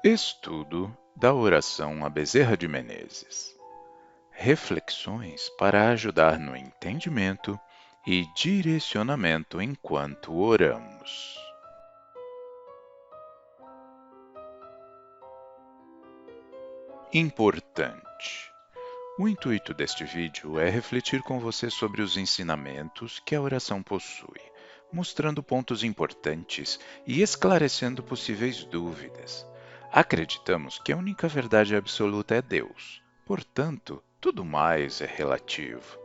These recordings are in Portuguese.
Estudo da oração a Bezerra de Menezes. Reflexões para ajudar no entendimento e direcionamento enquanto oramos. Importante. O intuito deste vídeo é refletir com você sobre os ensinamentos que a oração possui, mostrando pontos importantes e esclarecendo possíveis dúvidas. Acreditamos que a única verdade absoluta é Deus, portanto, tudo mais é relativo.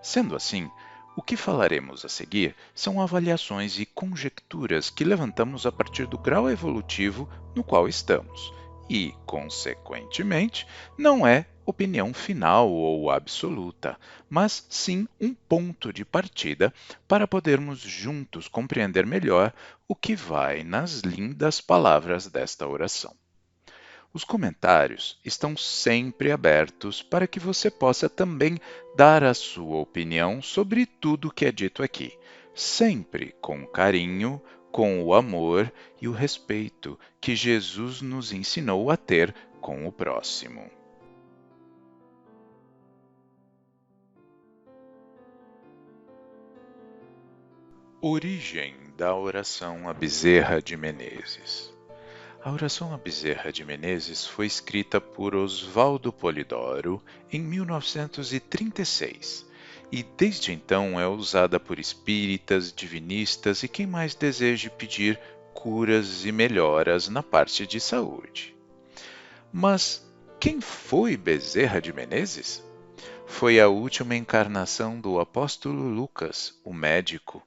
Sendo assim, o que falaremos a seguir são avaliações e conjecturas que levantamos a partir do grau evolutivo no qual estamos e, consequentemente, não é opinião final ou absoluta, mas sim um ponto de partida para podermos juntos compreender melhor o que vai nas lindas palavras desta oração. Os comentários estão sempre abertos para que você possa também dar a sua opinião sobre tudo que é dito aqui, sempre com carinho, com o amor e o respeito que Jesus nos ensinou a ter com o próximo. Origem da oração a Bezerra de Menezes. A oração a Bezerra de Menezes foi escrita por Oswaldo Polidoro em 1936 e desde então é usada por espíritas, divinistas e quem mais deseje pedir curas e melhoras na parte de saúde. Mas quem foi Bezerra de Menezes? Foi a última encarnação do apóstolo Lucas, o médico,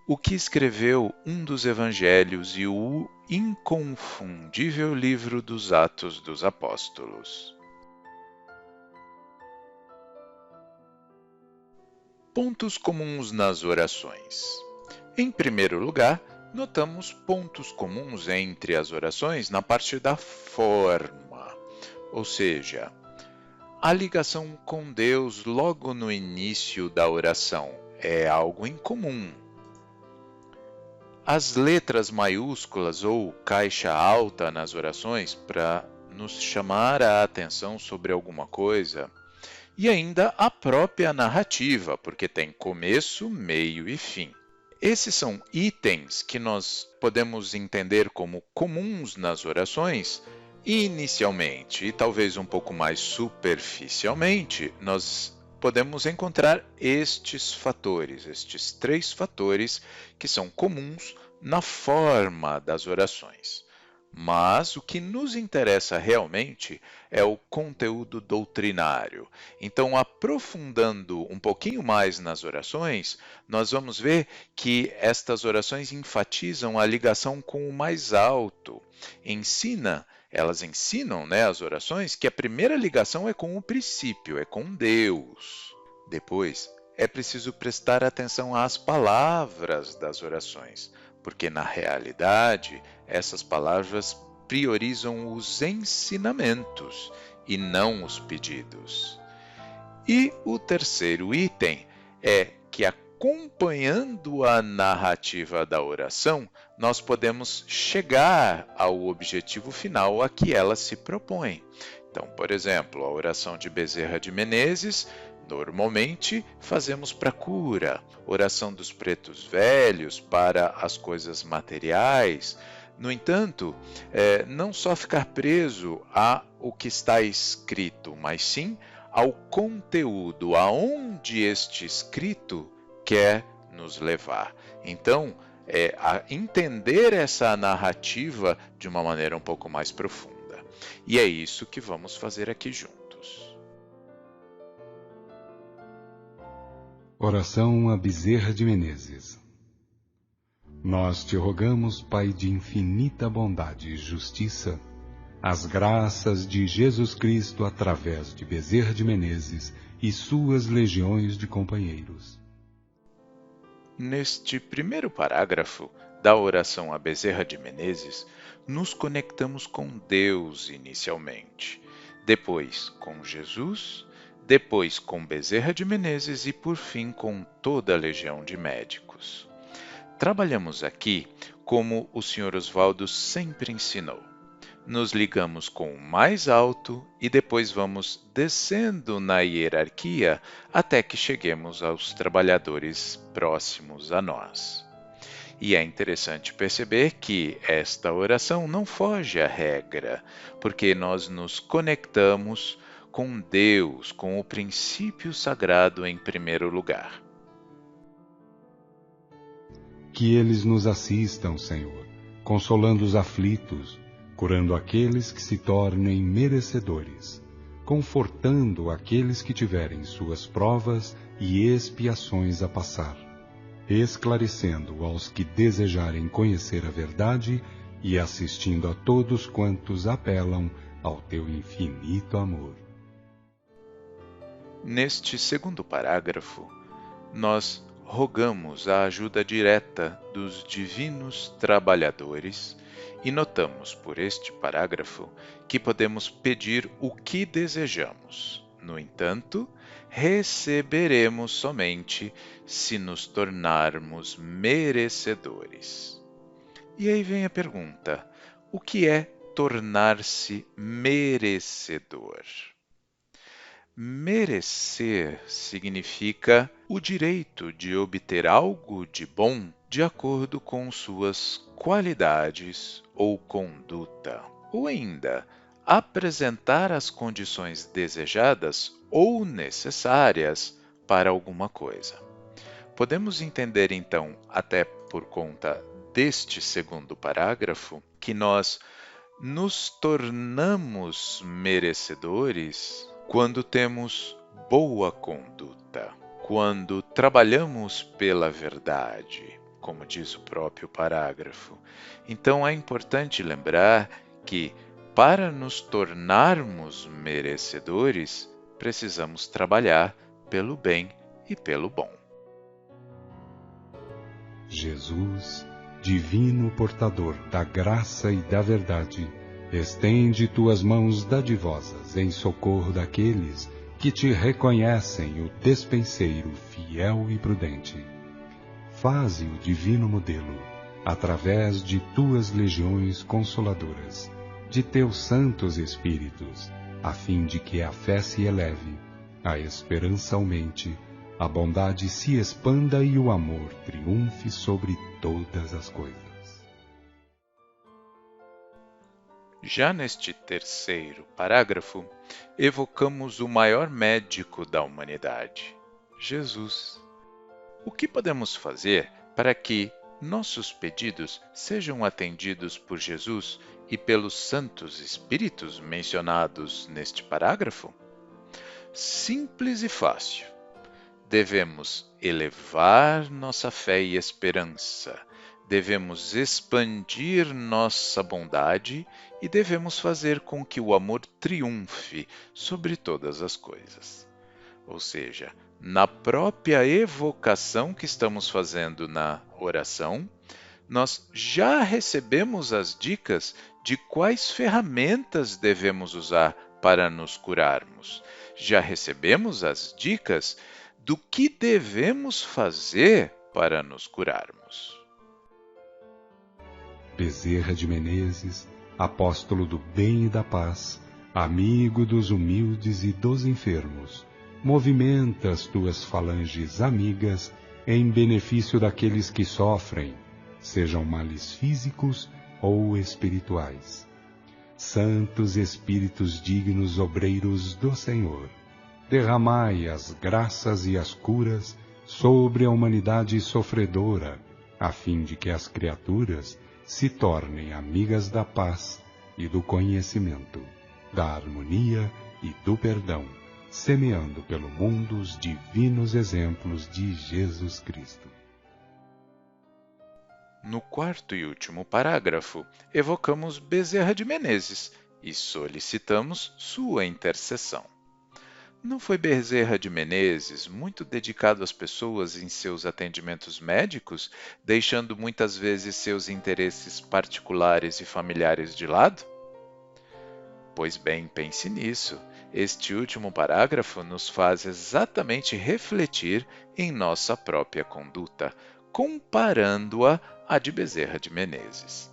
o que escreveu um dos evangelhos e o inconfundível livro dos Atos dos Apóstolos. Pontos comuns nas orações. Em primeiro lugar, notamos pontos comuns entre as orações na parte da forma, ou seja, a ligação com Deus logo no início da oração é algo incomum. As letras maiúsculas ou caixa alta nas orações para nos chamar a atenção sobre alguma coisa. E ainda a própria narrativa, porque tem começo, meio e fim. Esses são itens que nós podemos entender como comuns nas orações. Inicialmente, e talvez um pouco mais superficialmente, nós podemos encontrar estes fatores, estes três fatores que são comuns na forma das orações. Mas o que nos interessa realmente é o conteúdo doutrinário. Então, aprofundando um pouquinho mais nas orações, nós vamos ver que estas orações enfatizam a ligação com o mais alto. Elas ensinam, as orações, que a primeira ligação é com o princípio, é com Deus. Depois, é preciso prestar atenção às palavras das orações, porque na realidade, essas palavras priorizam os ensinamentos e não os pedidos. E o terceiro item é que, acompanhando a narrativa da oração, nós podemos chegar ao objetivo final a que ela se propõe. Então, por exemplo, a oração de Bezerra de Menezes, normalmente fazemos para cura, oração dos pretos velhos para as coisas materiais. No entanto, não só ficar preso ao que está escrito, mas sim ao conteúdo, aonde este escrito quer nos levar. Então, a entender essa narrativa de uma maneira um pouco mais profunda. E é isso que vamos fazer aqui juntos. Oração a Bezerra de Menezes. Nós te rogamos, Pai de infinita bondade e justiça, as graças de Jesus Cristo através de Bezerra de Menezes e suas legiões de companheiros. Neste primeiro parágrafo da oração a Bezerra de Menezes, nos conectamos com Deus inicialmente, depois com Jesus, depois com Bezerra de Menezes e por fim com toda a legião de médicos. Trabalhamos aqui como o Sr. Oswaldo sempre ensinou, nos ligamos com o mais alto e depois vamos descendo na hierarquia até que cheguemos aos trabalhadores próximos a nós. E é interessante perceber que esta oração não foge à regra, porque nós nos conectamos com Deus, com o princípio sagrado em primeiro lugar. Que eles nos assistam, Senhor, consolando os aflitos, curando aqueles que se tornem merecedores, confortando aqueles que tiverem suas provas e expiações a passar, esclarecendo aos que desejarem conhecer a verdade e assistindo a todos quantos apelam ao teu infinito amor. Neste segundo parágrafo, nós rogamos a ajuda direta dos divinos trabalhadores e notamos por este parágrafo que podemos pedir o que desejamos. No entanto, receberemos somente se nos tornarmos merecedores. E aí vem a pergunta: o que é tornar-se merecedor? Merecer significa o direito de obter algo de bom de acordo com suas qualidades ou conduta, ou ainda apresentar as condições desejadas ou necessárias para alguma coisa. Podemos entender então, até por conta deste segundo parágrafo, que nós nos tornamos merecedores quando temos boa conduta, quando trabalhamos pela verdade, como diz o próprio parágrafo. Então é importante lembrar que, para nos tornarmos merecedores, precisamos trabalhar pelo bem e pelo bom. Jesus, divino portador da graça e da verdade, estende tuas mãos dadivosas em socorro daqueles que te reconhecem o despenseiro fiel e prudente. Faze o divino modelo, através de tuas legiões consoladoras, de teus santos espíritos, a fim de que a fé se eleve, a esperança aumente, a bondade se expanda e o amor triunfe sobre todas as coisas. Já neste terceiro parágrafo, evocamos o maior médico da humanidade, Jesus. O que podemos fazer para que nossos pedidos sejam atendidos por Jesus e pelos santos espíritos mencionados neste parágrafo? Simples e fácil. Devemos elevar nossa fé e esperança, devemos expandir nossa bondade e devemos fazer com que o amor triunfe sobre todas as coisas. Ou seja, na própria evocação que estamos fazendo na oração, nós já recebemos as dicas de quais ferramentas devemos usar para nos curarmos. Já recebemos as dicas do que devemos fazer para nos curarmos. Bezerra de Menezes, apóstolo do bem e da paz, amigo dos humildes e dos enfermos, movimenta as tuas falanges amigas em benefício daqueles que sofrem, sejam males físicos ou espirituais. Santos Espíritos dignos obreiros do Senhor, derramai as graças e as curas sobre a humanidade sofredora, a fim de que as criaturas se tornem amigas da paz e do conhecimento, da harmonia e do perdão, semeando pelo mundo os divinos exemplos de Jesus Cristo. No quarto e último parágrafo, evocamos Bezerra de Menezes e solicitamos sua intercessão. Não foi Bezerra de Menezes muito dedicado às pessoas em seus atendimentos médicos, deixando muitas vezes seus interesses particulares e familiares de lado? Pois bem, pense nisso. Este último parágrafo nos faz exatamente refletir em nossa própria conduta, comparando-a à de Bezerra de Menezes.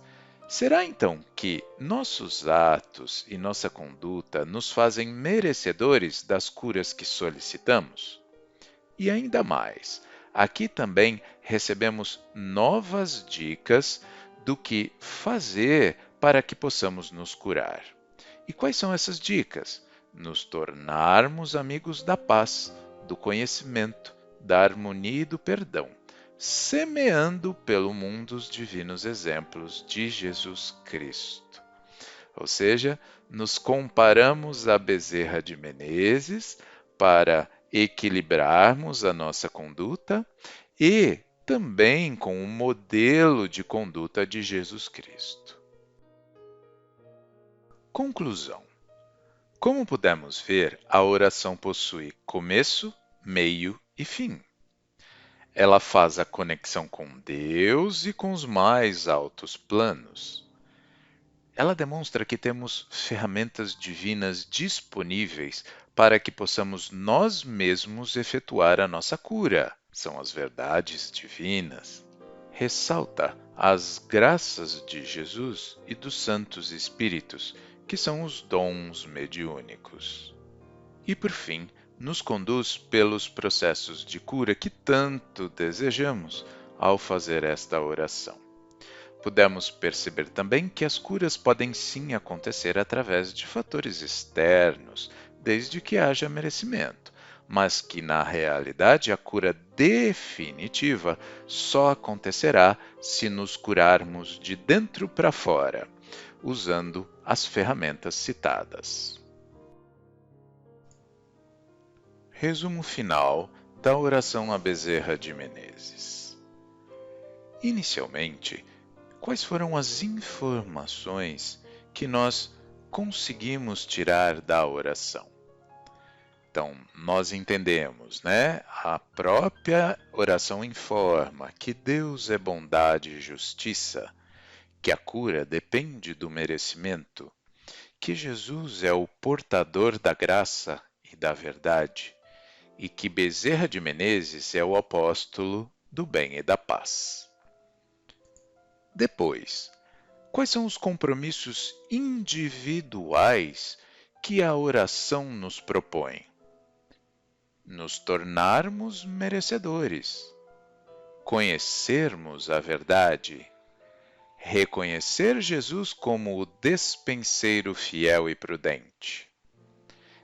Será então que nossos atos e nossa conduta nos fazem merecedores das curas que solicitamos? E ainda mais, aqui também recebemos novas dicas do que fazer para que possamos nos curar. E quais são essas dicas? Nos tornarmos amigos da paz, do conhecimento, da harmonia e do perdão, semeando pelo mundo os divinos exemplos de Jesus Cristo. Ou seja, nos comparamos a Bezerra de Menezes para equilibrarmos a nossa conduta e também com o modelo de conduta de Jesus Cristo. Conclusão. Como pudemos ver, a oração possui começo, meio e fim. Ela faz a conexão com Deus e com os mais altos planos. Ela demonstra que temos ferramentas divinas disponíveis para que possamos nós mesmos efetuar a nossa cura. São as verdades divinas. Ressalta as graças de Jesus e dos Santos Espíritos, que são os dons mediúnicos. E, por fim, nos conduz pelos processos de cura que tanto desejamos ao fazer esta oração. Pudemos perceber também que as curas podem sim acontecer através de fatores externos, desde que haja merecimento, mas que na realidade a cura definitiva só acontecerá se nos curarmos de dentro para fora, usando as ferramentas citadas. Resumo final da oração a Bezerra de Menezes. Inicialmente, quais foram as informações que nós conseguimos tirar da oração? Então, nós entendemos, né? A própria oração informa que Deus é bondade e justiça, que a cura depende do merecimento, que Jesus é o portador da graça e da verdade, e que Bezerra de Menezes é o apóstolo do bem e da paz. Depois, quais são os compromissos individuais que a oração nos propõe? Nos tornarmos merecedores, conhecermos a verdade, reconhecer Jesus como o despenseiro fiel e prudente,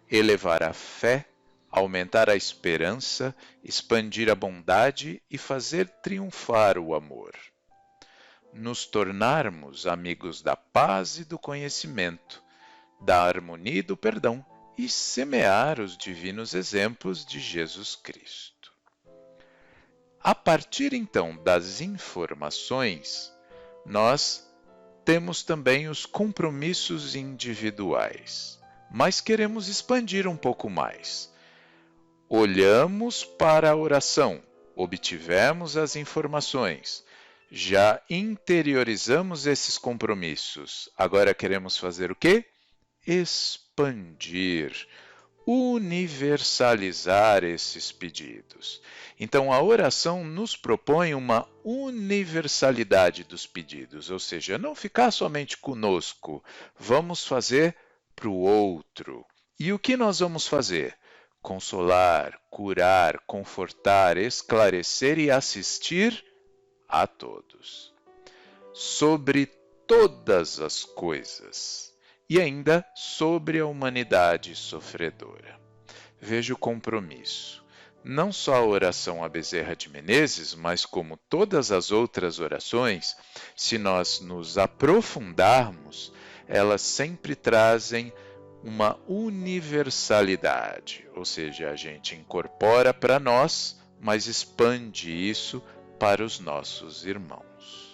elevar a fé, aumentar a esperança, expandir a bondade e fazer triunfar o amor. Nos tornarmos amigos da paz e do conhecimento, da harmonia e do perdão, e semear os divinos exemplos de Jesus Cristo. A partir então das informações, nós temos também os compromissos individuais, mas queremos expandir um pouco mais. Olhamos para a oração, obtivemos as informações, já interiorizamos esses compromissos. Agora queremos fazer o quê? Expandir, universalizar esses pedidos. Então, a oração nos propõe uma universalidade dos pedidos, ou seja, não ficar somente conosco, vamos fazer para o outro. E o que nós vamos fazer? Consolar, curar, confortar, esclarecer e assistir a todos. Sobre todas as coisas. E ainda sobre a humanidade sofredora. Veja o compromisso. Não só a oração a Bezerra de Menezes, mas como todas as outras orações, se nós nos aprofundarmos, elas sempre trazem uma universalidade, ou seja, a gente incorpora para nós, mas expande isso para os nossos irmãos.